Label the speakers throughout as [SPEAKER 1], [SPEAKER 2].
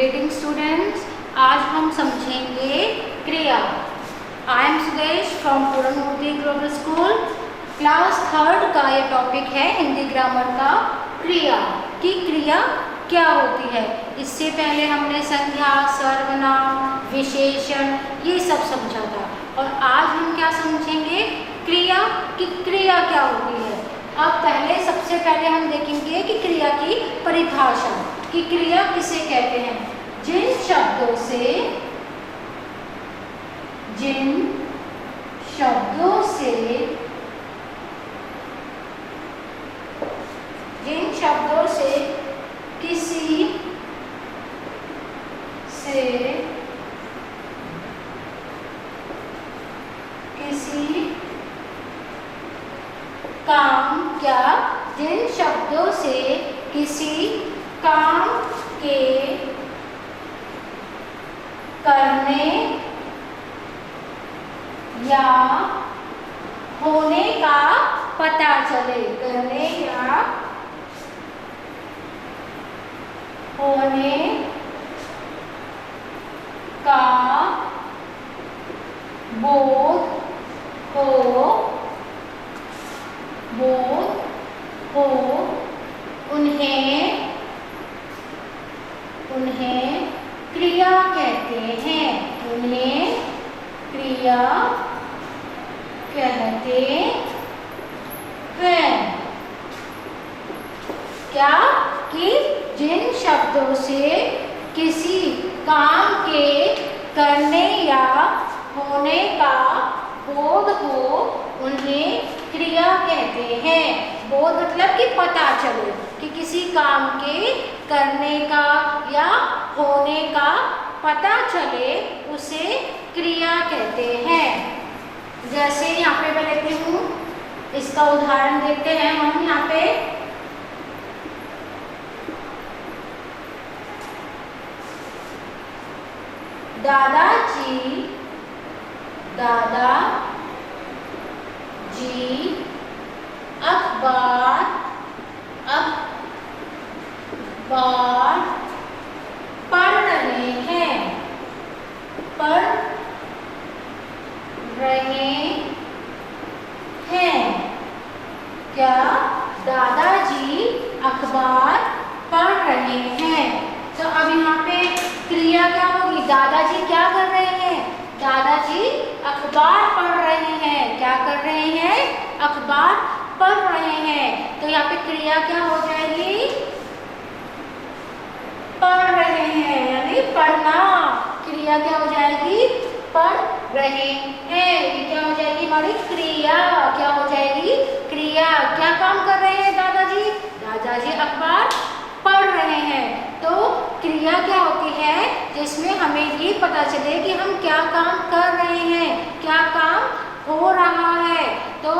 [SPEAKER 1] Grating students, आज हम समझेंगे क्रिया। I am Sudesh from Puran Modi global school. Class third का ये टॉपिक है हिंदी ग्रामर का क्रिया की क्रिया क्या होती है। इससे पहले हमने संज्ञा, सर्वनाम, विशेषण ये सब समझा था और आज हम क्या समझेंगे क्रिया की क्रिया क्या होती है। अब सबसे पहले हम देखेंगे कि क्रिया की परिभाषा कि क्रिया किसे कहते हैं। जिन शब्दों से किसी काम जिन शब्दों से किसी काम के करने या होने का पता चले, करने या होने का बोध हो उन्हें क्रिया कहते हैं। उन्हें क्रिया कहते हैं। क्या कि जिन शब्दों से किसी काम के करने या होने का बोध हो उन्हें क्रिया कहते हैं। बोध मतलब कि पता चले कि किसी काम के करने का या होने का पता चले उसे क्रिया कहते हैं। जैसे यहाँ पे मैं लेती हूँ, इसका उदाहरण देखते हैं हम। यहाँ पे दादाजी अखबार पढ़ रहे हैं। क्या दादाजी अखबार पढ़ रहे हैं। तो अब यहाँ पे क्रिया क्या होगी। दादाजी क्या कर रहे हैं। दादाजी अखबार पढ़ रहे हैं। क्या कर रहे हैं। अखबार पढ़ रहे हैं। तो यहाँ पे क्रिया क्या हो जाएगी। पढ़ रहे हैं यानी पढ़ना। क्रिया क्या हो जाएगी। पढ़ रहे हैं। ये क्या हो जाएगी हमारी क्रिया। क्या हो जाएगी क्रिया। क्या काम कर रहे हैं दादाजी। दादाजी अखबार पढ़ रहे हैं। तो क्रिया क्या होती है जिसमें हमें ये पता चले कि हम क्या काम कर रहे हैं, क्या काम हो रहा है। तो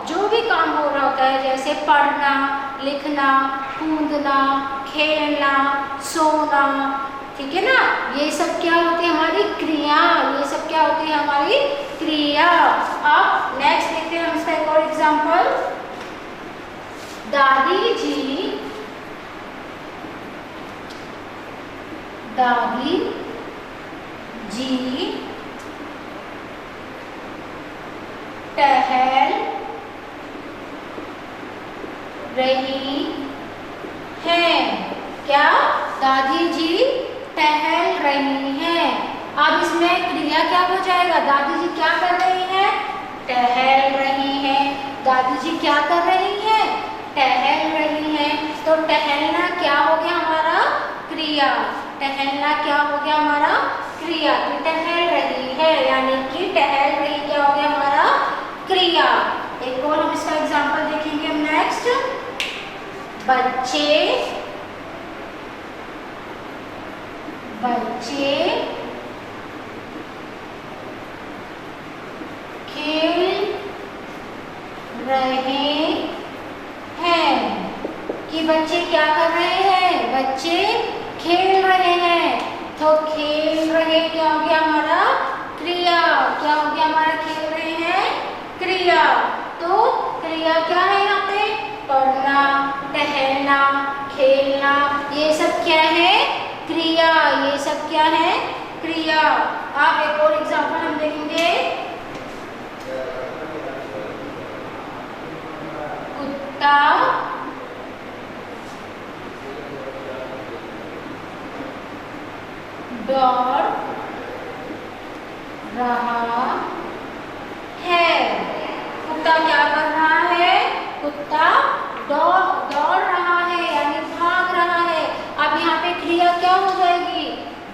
[SPEAKER 1] जो भी काम हो रहा होता है जैसे पढ़ना, लिखना, कूदना, खेलना, सोना, ठीक है ना, ये सब क्या होती है हमारी क्रिया। ये सब क्या होती है हमारी क्रिया। अब नेक्स्ट देखते हैं हम इसका एक और एग्जाम्पल। दादी जी टहल रही हैं। क्या दादी जी टहल रही हैं। अब इसमें क्रिया क्या हो जाएगा। दादी जी क्या कर रही हैं। टहल रही हैं। दादी जी क्या कर रही हैं। टहल रही हैं। तो टहलना क्या हो गया हमारा क्रिया। टहलना क्या हो गया हमारा क्रिया। कि टहल रही है यानी कि टहल रही क्या हो गया हमारा क्रिया। एक और हम इसका एग्जांपल देखेंगे हम नेक्स्ट। बच्चे खेल रहे हैं। कि बच्चे क्या कर रहे हैं। बच्चे खेल रहे हैं। तो खेल रहे क्या हो गया हमारा क्रिया। क्या हो गया हमारा खेल रहे हैं क्रिया। तो क्रिया क्या है यहाँ पे। पढ़ना, टहलना, खेलना, ये सब क्या है क्रिया, ये सब क्या है? क्रिया। अब एक और एग्जांपल हम देखेंगे। कुत्ता दौड़ रहा है। कुत्ता क्या कर रहा है? कुत्ता दौड़ रहा है यानी भाग रहा है। अब यहाँ पे क्रिया क्या हो जाएगी?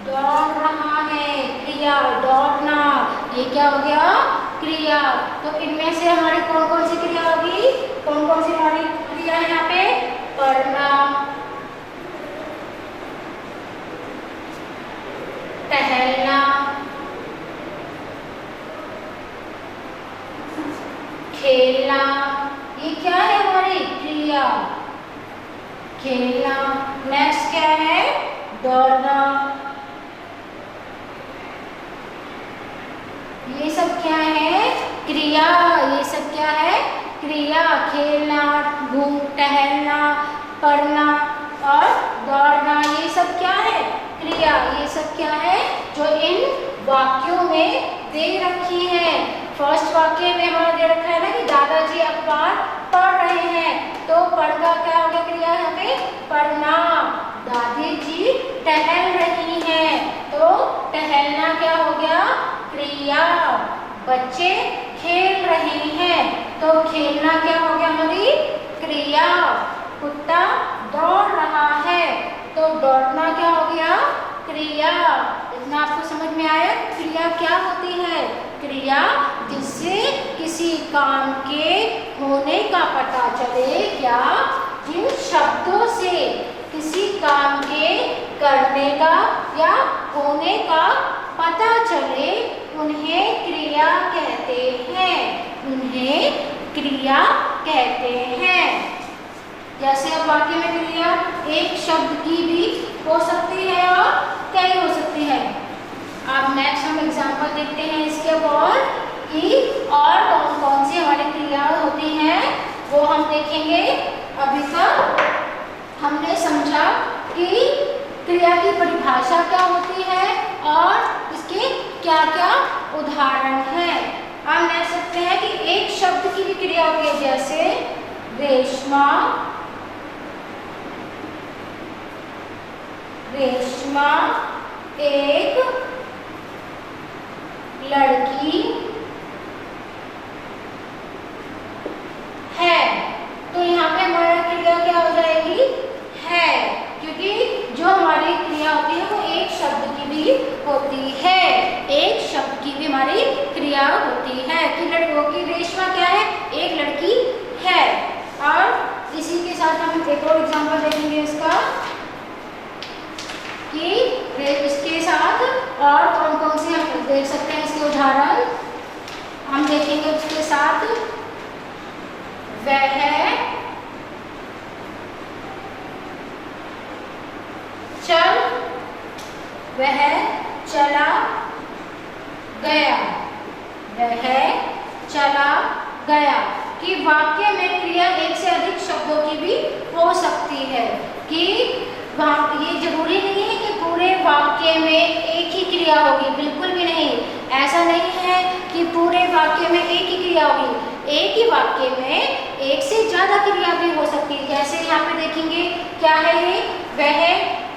[SPEAKER 1] दौड़ रहा है। क्रिया दौड़ना, ये क्या हो गया? क्रिया। तो इनमें से हमारी कौन कौन सी क्रिया होगी? कौन कौन सी हमारी क्रिया है यहाँ पे? पढ़ना, टहलना, खेलना, ये क्या है हमारी क्रिया? खेलना। नेक्स्ट क्या है? दौड़ना। ये सब क्या है? क्रिया। ये सब क्या है? क्रिया। खेलना, टहलना, पढ़ना और दौड़ना, ये सब क्या है? क्रिया। ये सब क्या है? जो इन वाक्यों में दे रखी है। फर्स्ट वाक्य में हमारा दे रखा है ना कि दादाजी अखबार पढ़ रहे हैं, तो पढ़ का क्या हो गया? क्रिया यहाँ पे पढ़ना। दादी जी टहल रही हैं, तो टहलना क्या हो गया? क्रिया। बच्चे खेल रहे हैं, तो खेलना क्या हो गया हमारी? क्रिया। कुत्ता दौड़ रहा है, तो दौड़ना क्या हो गया? क्रिया। इतना आपको समझ में आया? क्रिया क्या होती है? क्रिया जिससे किसी काम के होने का पता चले, क्या? जिन शब्दों से किसी काम के करने का या होने का पता चले, उन्हें क्रिया कहते हैं। उन्हें क्रिया कहते हैं। जैसे अब वाक्य में क्रिया एक शब्द की भी हो सकती है और कई हो सकती है। अब नेक्स्ट हम एग्जांपल देखते हैं इसके और कि और कौन कौन सी हमारी क्रिया होती हैं, वो हम देखेंगे। अभी तक हमने समझा कि क्रिया की परिभाषा क्या होती है और इसके क्या क्या उदाहरण हैं। हम कह सकते हैं कि एक शब्द की भी क्रिया होती है, जैसे रेशमा, रेशमा एक लड़की है। तो यहाँ पे हमारा क्रिया क्या हो जाएगी? है, क्योंकि जो हमारी क्रिया होती है वो एक शब्द की भी होती है। एक शब्द की भी हमारी क्रिया होती है कि लड़कों की रेशमा क्या है? एक लड़की है। और इसी के साथ हम एक और एग्जांपल देखेंगे इसका कि इसके साथ और कौन कौन से हम देख सकते हैं इसके उदाहरण हम देखेंगे। उसके साथ वह चल, वह चला गया, वह चला गया। कि वाक्य में क्रिया एक से अधिक शब्दों की भी हो सकती है। कि ये जरूरी नहीं है कि पूरे वाक्य में एक ही क्रिया होगी, बिल्कुल भी नहीं। ऐसा नहीं है कि पूरे वाक्य में एक ही क्रिया होगी। एक ही वाक्य में एक से ज्यादा क्रिया भी हो सकती है। जैसे यहाँ पे देखेंगे क्या है ये? वह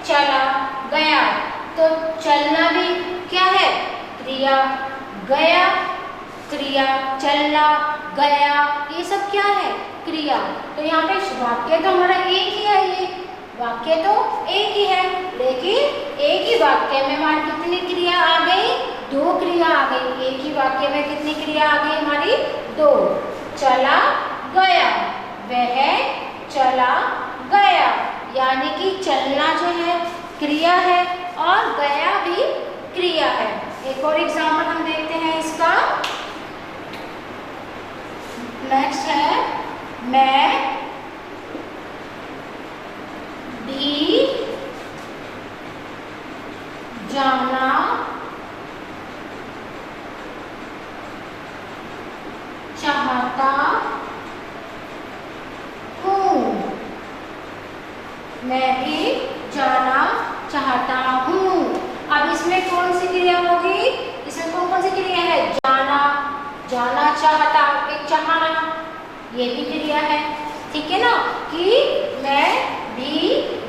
[SPEAKER 1] चला गया, तो चलना भी क्या है? क्रिया। गया क्रिया, चलना, गया, ये सब क्या है? क्रिया। तो यहाँ पे वाक्य तो हमारा एक ही है, ये वाक्य तो एक ही है, लेकिन एक ही वाक्य में हमारी कितनी क्रिया आ गई? दो क्रिया आ गई। एक ही वाक्य में कितनी क्रिया आ गई हमारी? दो। चला गया, वह चला गया, यानी कि चलना जो है क्रिया है और गया भी क्रिया है। एक और एग्जाम्पल हम देखते हैं इसका। नेक्स्ट है मैं भी जाना चाहता हूँ, मैं भी जाना चाहता इसमें कौन सी क्रिया होगी? इसमें कौन कौन सी क्रिया है? जाना, जाना चाहता, एक चाहना, ये भी क्रिया है। ठीक है ना, कि मैं भी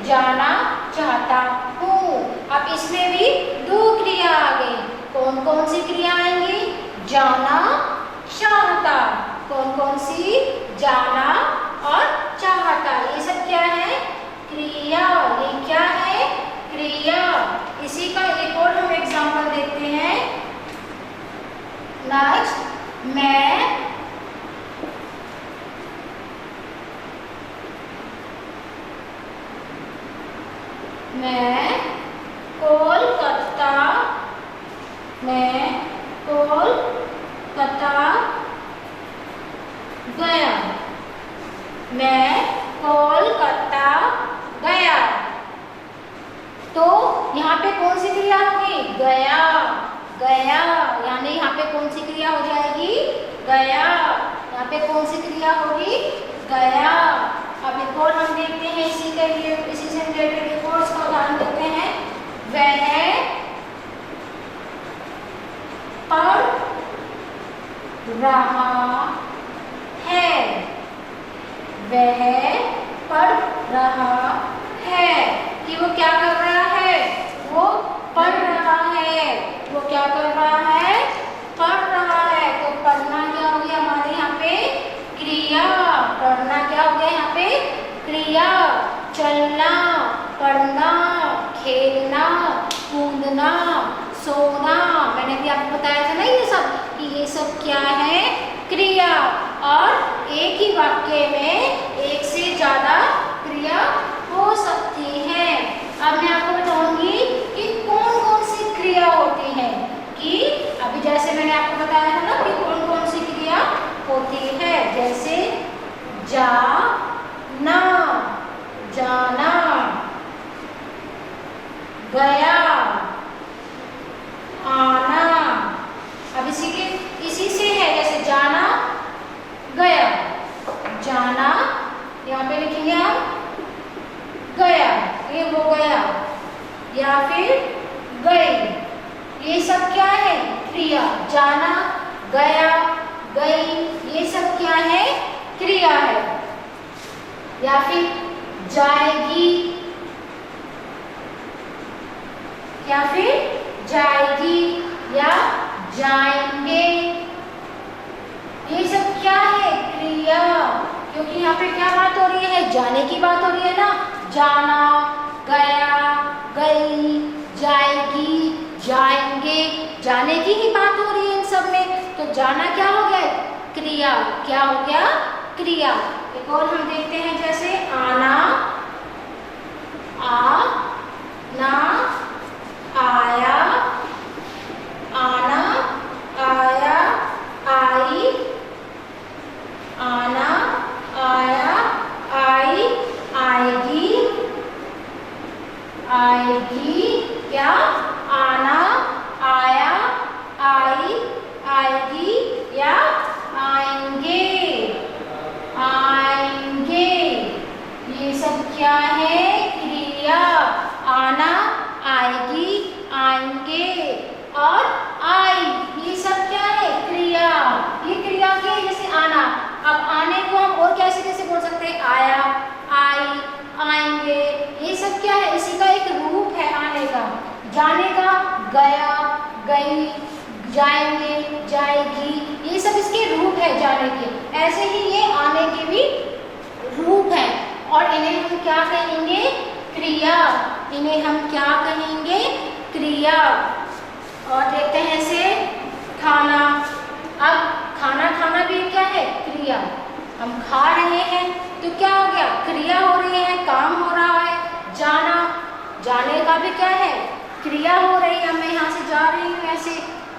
[SPEAKER 1] जाना चाहता हूँ। अब इसमें भी दो क्रिया आ गई। कौन कौन सी क्रिया आएंगी? जाना, चाहता। कौन कौन सी? जाना और चाहता। ये सब क्या है? क्रिया। ये क्या है? क्रिया। इसी का एक और हम एग्जाम्पल देखते हैं। नेक्स्ट, मैं कोलकाता गया। मैं कोलकाता गया। तो यहाँ पे कौन सी क्रिया होगी? गया, गया। यानी यहाँ पे कौन सी क्रिया हो जाएगी? गया। यहाँ पे कौन सी क्रिया होगी? गया। अब एक और हम देखते हैं, इसी के लिए, इसी से रिलेटेड एक और इसका उदाहरण देते हैं। वह पढ़ रहा है। वह पढ़ रहा है, कि वो क्या कर रहा है? वो पढ़ रहा है। वो क्या कर रहा है? पढ़ रहा है। तो पढ़ना क्या हो गया हमारे यहाँ पे? क्रिया। पढ़ना क्या हो गया यहाँ पे? क्रिया। चलना, पढ़ना, खेलना, कूदना, सोना, मैंने भी आपको बताया था ना ये सब, कि ये सब क्या है? क्रिया। और एक ही वाक्य में एक से ज्यादा क्रिया हो सकती है। अब मैं आपको बताऊंगी कि कौन कौन सी क्रिया होती है। कि अभी जैसे मैंने आपको बताया था ना कि कौन कौन सी क्रिया होती है। जैसे जाना, जाना, गया, आना। अब इसी से है, जैसे जाना, गया, जाना, यहाँ पे लिखेंगे हम गया, ये हो गया, या फिर गई। ये सब क्या है? क्रिया। जाना, गया, गई, ये सब क्या है? क्रिया है। या फिर जाएगी, या फिर जाएगी, या जाएंगे, ये सब क्या है? क्रिया। क्योंकि यहाँ पे क्या बात हो रही है? जाने की बात हो रही है ना। जाना, गया, गई, जाएगी, जाएंगे, जाने की ही बात हो रही है इन सब में। तो जाना क्या हो गया? क्रिया। क्या हो गया? क्रिया। एक और हम देखते हैं, जैसे आना, आना, आया, आना, आया, आई, आना, आया, आई, आएगी, आएगी, क्या? आना, आया, आई, आएगी, या आएंगे, आएंगे। ये सब क्या है? क्रिया। आना, आएगी, आएंगे और आई, ये सब क्या है? क्रिया। ये क्रिया के जैसे आना। अब आने को हम और कैसे बोल सकते हैं? आया, आई, आएंगे, ये सब क्या है? इसी का एक रूप है आने का। जाने का गया, गई, जाएंगे, जाएगी, ये सब इसके रूप है जाने के। ऐसे ही ये आने के भी रूप है, और इन्हें हम क्या कहेंगे? क्रिया। इन्हें हम क्या कहेंगे? क्रिया। और देखते हैं ऐसे खाना। अब खाना खाना भी क्या है? क्रिया। हम खा रहे हैं तो क्या हो गया? क्रिया हो रही है, काम हो रहा है। जाना, जाने का भी क्या है? क्रिया हो रही है। मैं यहाँ से जा रही हूँ ऐसे,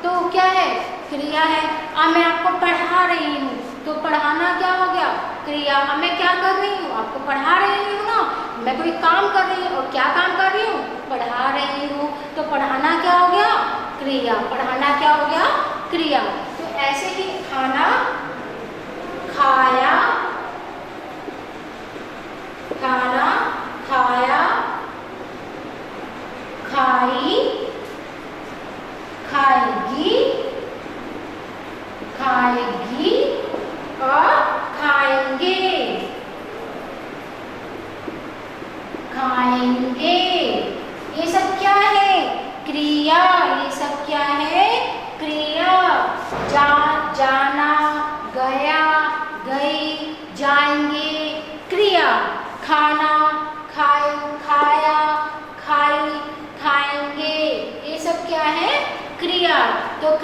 [SPEAKER 1] तो क्या है? क्रिया है। अब मैं आपको पढ़ा रही हूँ, तो पढ़ाना क्या हो गया? क्रिया। अब मैं क्या कर रही हूँ? आपको पढ़ा रही हूँ ना। मैं कोई काम कर रही हूँ, और क्या काम कर रही हूँ? पढ़ा रही हूँ। तो पढ़ाना क्या हो गया? क्रिया। पढ़ाना क्या हो गया? क्रिया। तो ऐसे ही खाना, खाया, खाना, खाया, खाई,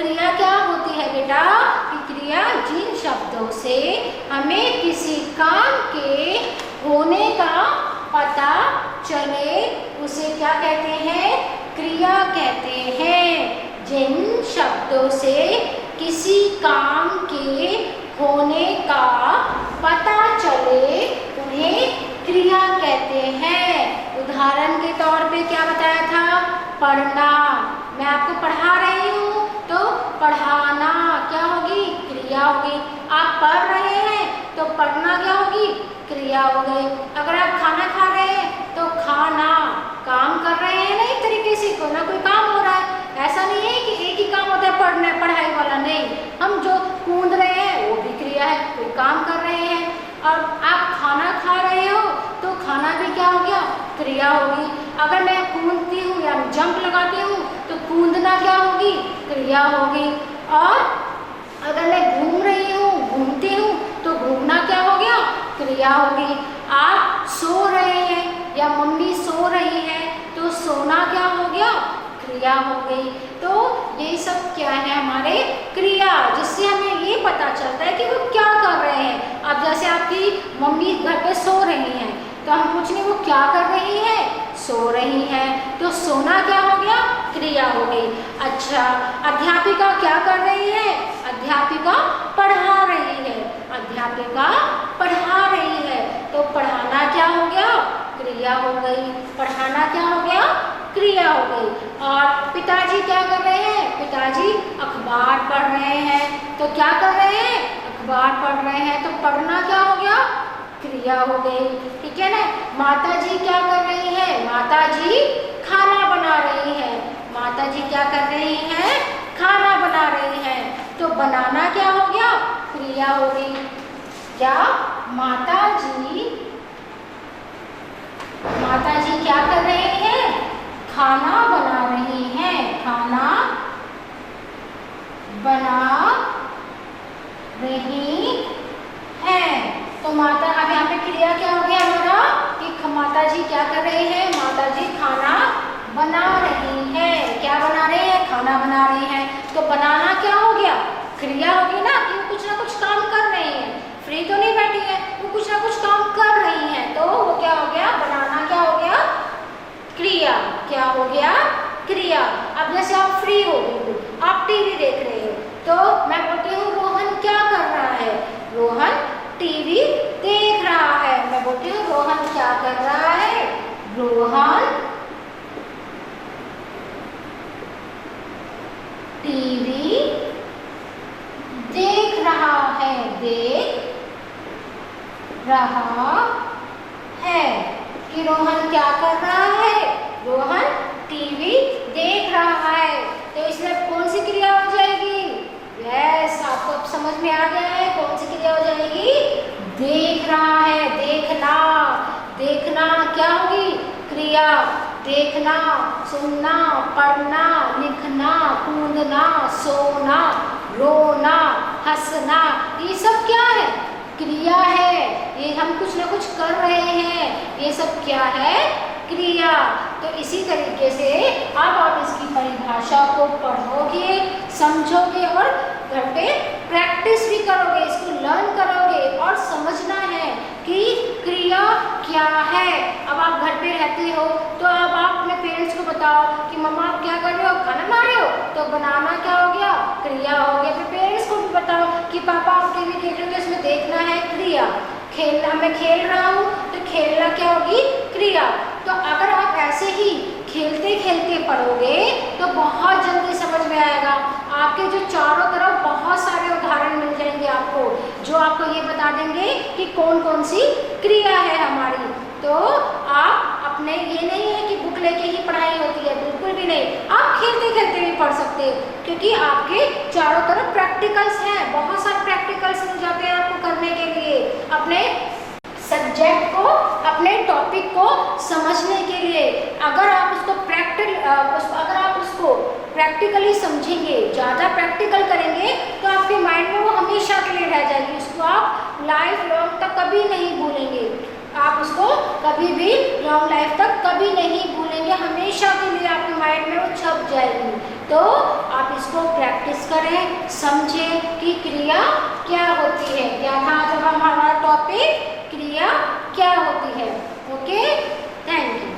[SPEAKER 1] क्रिया क्या होती है बेटा? कि क्रिया जिन शब्दों से हमें किसी काम के होने का पता चले उसे क्या कहते हैं? क्रिया कहते हैं। जिन शब्दों से किसी काम के होने का पता चले उन्हें क्रिया कहते हैं। उदाहरण के तौर पे क्या बताया था? पढ़ना। मैं आपको पढ़ा रही हूँ तो पढ़ाना क्या होगी? क्रिया होगी। आप पढ़ रहे हैं तो पढ़ना क्या होगी? क्रिया हो गई। अगर आप खाना खा रहे हैं तो खाना, काम कर रहे हैं ना एक तरीके से, कोई ना कोई काम हो रहा है। ऐसा नहीं है कि एक ही काम होता है पढ़ना पढ़ाई वाला, नहीं। हम जो कूद रहे हैं वो भी क्रिया है, कोई काम कर रहे हैं। और आप खाना खा रहे हो तो खाना भी क्या हो गया? क्रिया होगी। अगर मैं कूदती हूँ या जंप लगाती हूँ तो कूदना क्या होगी? क्रिया होगी। और अगर मैं घूम रही हूँ, घूमती हूँ तो घूमना क्या हो गया? क्रिया होगी। आप सो रहे हैं या मम्मी सो रही है तो सोना क्या हो गया? क्रिया हो गई। तो ये सब क्या है? हमारे क्रिया, जिससे हमें ये पता चलता है कि वो क्या कर रहे हैं। अब जैसे आपकी मम्मी घर पे सो रही हैं तो हम पूछ रहे वो क्या कर रही है? सो रही है। तो सोना क्या हो गया? क्रिया हो गई। अच्छा, अध्यापिका क्या कर रही है? अध्यापिका पढ़ा रही है। अध्यापिका पढ़ा रही है तो पढ़ाना क्या हो गया? क्रिया हो गई। पढ़ाना क्या हो गया? क्रिया हो गई। और पिताजी क्या कर रहे हैं? पिताजी अखबार पढ़ रहे हैं तो क्या कर रहे हैं? अखबार पढ़ रहे हैं तो पढ़ना क्या हो गया? क्रिया हो गई। ठीक है ना। माताजी क्या कर रही है? माताजी खाना बना रही है। माताजी क्या कर रही हैं? खाना बना रही हैं तो बनाना क्या हो गया? क्रिया हो गई। क्या माताजी क्या कर रहे हैं? खाना बना रही हैं। खाना बना रही हैं तो माता, अब यहाँ पे क्रिया क्या हो गया हमारा? कि माताजी क्या कर रहे हैं? माताजी खाना बना रही हैं। क्या बना रहे हैं? खाना बना रही हैं। तो बनाना क्या हो गया? क्रिया होगी ना, कि वो कुछ ना कुछ काम कर रही हैं, फ्री तो नहीं बैठी है, वो कुछ ना कुछ काम कर रही हैं। तो वो क्या हो गया? बनाना क्या हो गया? क्रिया। क्या हो गया? क्रिया। अब जैसे आप फ्री हो बिल्कुल, आप टीवी देख रहे हो तो मैं बोलती हूँ रोहन क्या कर रहा है? रोहन टीवी देख रहा है। मैं बोलती हूँ रोहन क्या कर रहा है? रोहन टीवी देख रहा है। देख रहा है कि रोहन क्या कर रहा है? रोहन टीवी देख रहा है। तो इसमें कौन सी क्रिया हो जाएगी? यस, आपको अब समझ में आ गया है कौन सी क्रिया हो जाएगी? देख रहा है। देखना। देखना क्या होगी? क्रिया। देखना, सुनना, पढ़ना, लिखना, कूदना, सोना, रोना, हंसना, ये सब क्या है? क्रिया है। ये हम कुछ ना कुछ कर रहे हैं, ये सब क्या है? क्रिया। तो इसी तरीके से अब आप इसकी परिभाषा को पढ़ोगे, समझोगे और घर पे प्रैक्टिस भी करोगे, इसको लर्न करोगे और समझना है कि क्रिया क्या है। अब आप घर पे रहते हो तो अब आप अपने पेरेंट्स को बताओ कि मम्मा आप क्या कर रहे हो? खाना बना रहे हो। तो बनाना क्या हो गया? क्रिया हो गया। फिर पेरेंट्स को भी बताओ कि पापा आप टीवी देख रहे हो तो इसमें देखना है, क्रिया। खेलना, मैं खेल रहा हूँ तो खेलना क्या होगी? क्रिया। तो अगर आप ऐसे ही खेलते खेलते पढ़ोगे तो बहुत जल्दी समझ में आएगा। आपके जो चारों तरफ बहुत सारे उदाहरण मिल जाएंगे आपको, जो आपको ये बता देंगे कि कौन कौन सी क्रिया है हमारी। तो आप अपने, ये नहीं है कि बुक लेके ही पढ़ाई होती है, बिल्कुल भी नहीं। आप खेलते खेलते भी पढ़ सकते हो क्योंकि आपके चारों तरफ प्रैक्टिकल्स हैं, बहुत सारे प्रैक्टिकल्स मिल जाते हैं आपको करने के लिए, अपने सब्जेक्ट को, अपने टॉपिक को समझने के लिए। अगर आप उसको प्रैक्टिकली समझेंगे, ज़्यादा प्रैक्टिकल करेंगे तो आपके माइंड में वो हमेशा के लिए रह जाएगी, उसको आप लाइफ लॉन्ग तक कभी नहीं भूलेंगे। आप उसको कभी भी लॉन्ग लाइफ तक कभी नहीं भूलेंगे, हमेशा के लिए आपके माइंड में वो छप जाएगी। तो आप इसको प्रैक्टिस करें, समझें कि क्रिया क्या होती है। क्या था जब हमारा टॉपिक क्रिया क्या होती है। Okay, thank you.